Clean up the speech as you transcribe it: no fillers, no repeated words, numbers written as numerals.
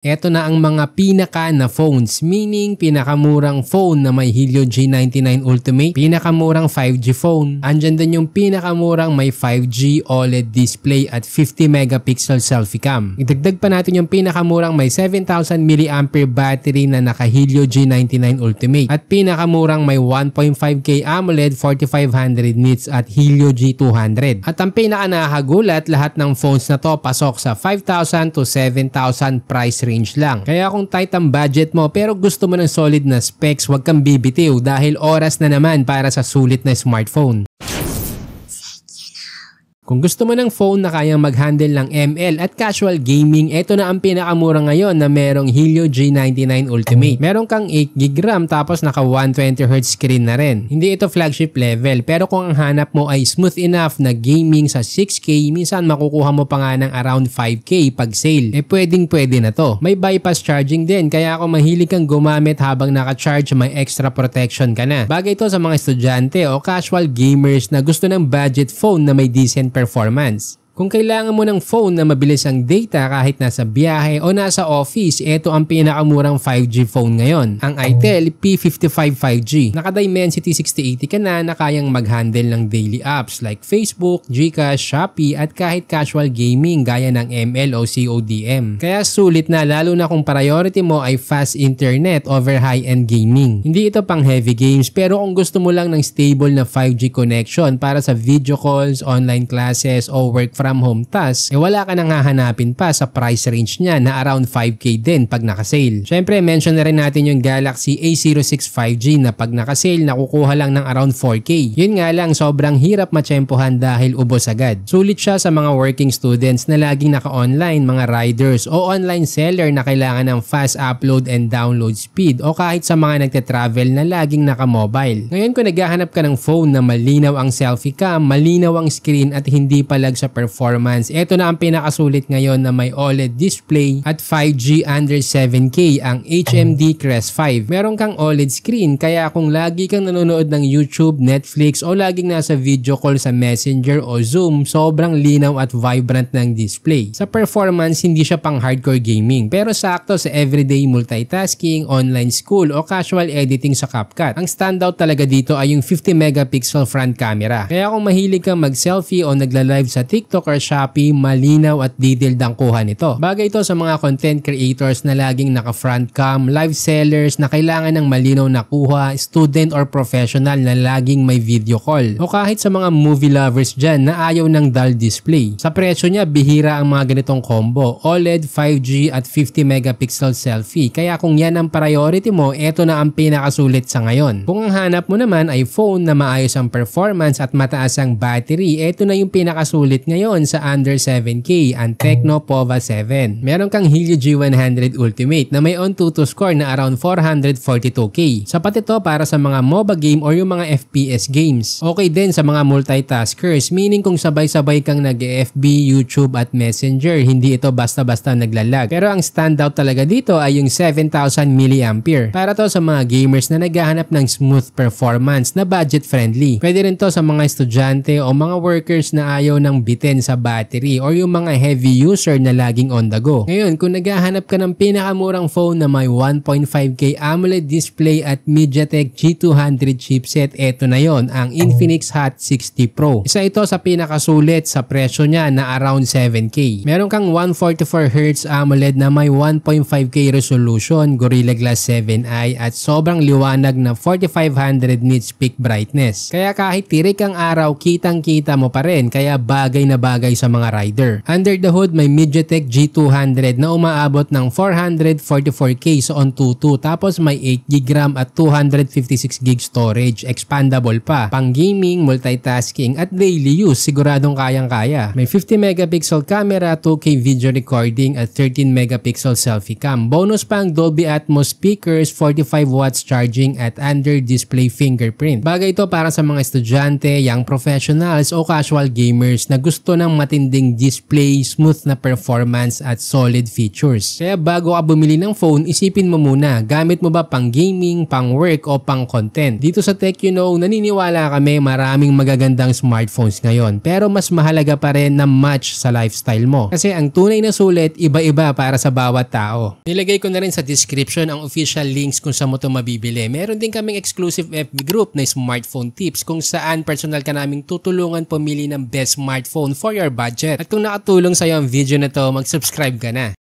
Eto na ang mga pinaka na phones, meaning pinakamurang phone na may Helio G99 Ultimate, pinakamurang 5G phone, andyan din yung pinakamurang may 5G OLED display at 50 megapixel selfie cam. Idagdag pa natin yung pinakamurang may 7,000 mAh battery na naka Helio G99 Ultimate at pinakamurang may 1.5K AMOLED 4500 nits at Helio G200. At ang pinaka nakakagulat, lahat ng phones na to pasok sa 5,000 to 7,000 price range lang. Kaya kung tight ang budget mo pero gusto mo ng solid na specs, huwag kang bibitiw dahil oras na naman para sa sulit na smartphone. Kung gusto mo ng phone na kayang mag-handle ng ML at casual gaming, ito na ang pinakamura ngayon na merong Helio G99 Ultimate. Meron kang 8GB RAM tapos naka 120Hz screen na rin. Hindi ito flagship level pero kung ang hanap mo ay smooth enough na gaming sa 6K, minsan makukuha mo pa nga ng around 5K pag sale. Pwedeng-pwede na to. May bypass charging din kaya kung mahilig kang gumamit habang naka-charge, may extra protection ka na. Bagay ito sa mga estudyante o casual gamers na gusto ng budget phone na may decent performance. Kung kailangan mo ng phone na mabilis ang data kahit nasa biyahe o nasa office, ito ang pinakamurang 5G phone ngayon, ang Itel P55 5G. Naka-Dimensity 6080 ka na kayang mag-handle ng daily apps like Facebook, Gcash, Shopee at kahit casual gaming gaya ng ML o CODM. Kaya sulit na, lalo na kung priority mo ay fast internet over high-end gaming. Hindi ito pang heavy games pero kung gusto mo lang ng stable na 5G connection para sa video calls, online classes o work from home task, wala ka nang hahanapin pa sa price range niya na around 5K din pag naka-sale. Syempre, mention na rin natin yung Galaxy A06 5G na pag naka-sale nakukuha lang ng around 4K. Yun nga lang, sobrang hirap matsyempohan dahil ubos agad. Sulit siya sa mga working students na laging naka-online, mga riders o online seller na kailangan ng fast upload and download speed o kahit sa mga nagte-travel na laging naka-mobile. Ngayon kung naghahanap ka ng phone na malinaw ang selfie cam, malinaw ang screen at hindi palag sa performance, ito na ang pinakasulit ngayon na may OLED display at 5G under 7K, ang HMD Crest 5. Meron kang OLED screen kaya kung lagi kang nanonood ng YouTube, Netflix o laging nasa video call sa Messenger o Zoom, sobrang linaw at vibrant ng display. Sa performance, hindi siya pang hardcore gaming pero sakto sa everyday multitasking, online school o casual editing sa CapCut. Ang standout talaga dito ay yung 50 megapixel front camera. Kaya kung mahilig kang mag-selfie o nagla-live sa TikTok or Shopee, malinaw at detailed ang kuha nito. Bagay ito sa mga content creators na laging naka-front cam, live sellers na kailangan ng malinaw na kuha, student or professional na laging may video call, o kahit sa mga movie lovers dyan na ayaw ng dull display. Sa presyo niya, bihira ang mga ganitong combo, OLED, 5G at 50 megapixel selfie. Kaya kung yan ang priority mo, ito na ang pinakasulit sa ngayon. Kung ang hanap mo naman ay phone na maayos ang performance at mataas ang battery, ito na yung pinakasulit ngayon sa under 7K, ang Tecno Pova 7. Meron kang Helio G100 Ultimate na may On2 score na around 442K. Sapat ito para sa mga MOBA game or yung mga FPS games. Okay din sa mga multitaskers, meaning kung sabay-sabay kang nag-FB, YouTube at Messenger, hindi ito basta-basta naglalag. Pero ang standout talaga dito ay yung 7,000 mAh. Para to sa mga gamers na naghahanap ng smooth performance na budget friendly. Pwede rin to sa mga estudyante o mga workers na ayaw ng bitin sa battery or yung mga heavy user na laging on the go. Ngayon, kung naghahanap ka ng pinakamurang phone na may 1.5K AMOLED display at MediaTek G200 chipset, eto na yon, ang Infinix Hot 60 Pro. Isa ito sa pinakasulit sa presyo niya na around 7K. Meron kang 144Hz AMOLED na may 1.5K resolution, Gorilla Glass 7i at sobrang liwanag na 4500 nits peak brightness. Kaya kahit tirik ang araw, kitang-kita mo pa rin, kaya bagay na bagay sa mga rider. Under the hood, may MediaTek G200 na umaabot ng 444K sa On2 tapos may 8GB RAM at 256GB storage, expandable pa. Pang gaming, multitasking at daily use, siguradong kayang-kaya. May 50 megapixel camera, 2K video recording at 13 megapixel selfie cam. Bonus pa ang Dolby Atmos speakers, 45 watts charging at under display fingerprint. Bagay ito para sa mga estudyante, young professionals o casual gamers na gusto ng matinding display, smooth na performance at solid features. Kaya bago ka bumili ng phone, isipin mo muna, gamit mo ba pang gaming, pang work o pang content? Dito sa Tech You Know, naniniwala kami maraming magagandang smartphones ngayon, pero mas mahalaga pa rin na match sa lifestyle mo. Kasi ang tunay na sulit, iba-iba para sa bawat tao. Nilagay ko na rin sa description ang official links kung saan mo ito mabibili. Meron din kaming exclusive FB group na smartphone tips kung saan personal ka naming tutulungan pumili ng best smartphone for your budget. At kung nakatulong sa'yo ang video na to, mag-subscribe ka na.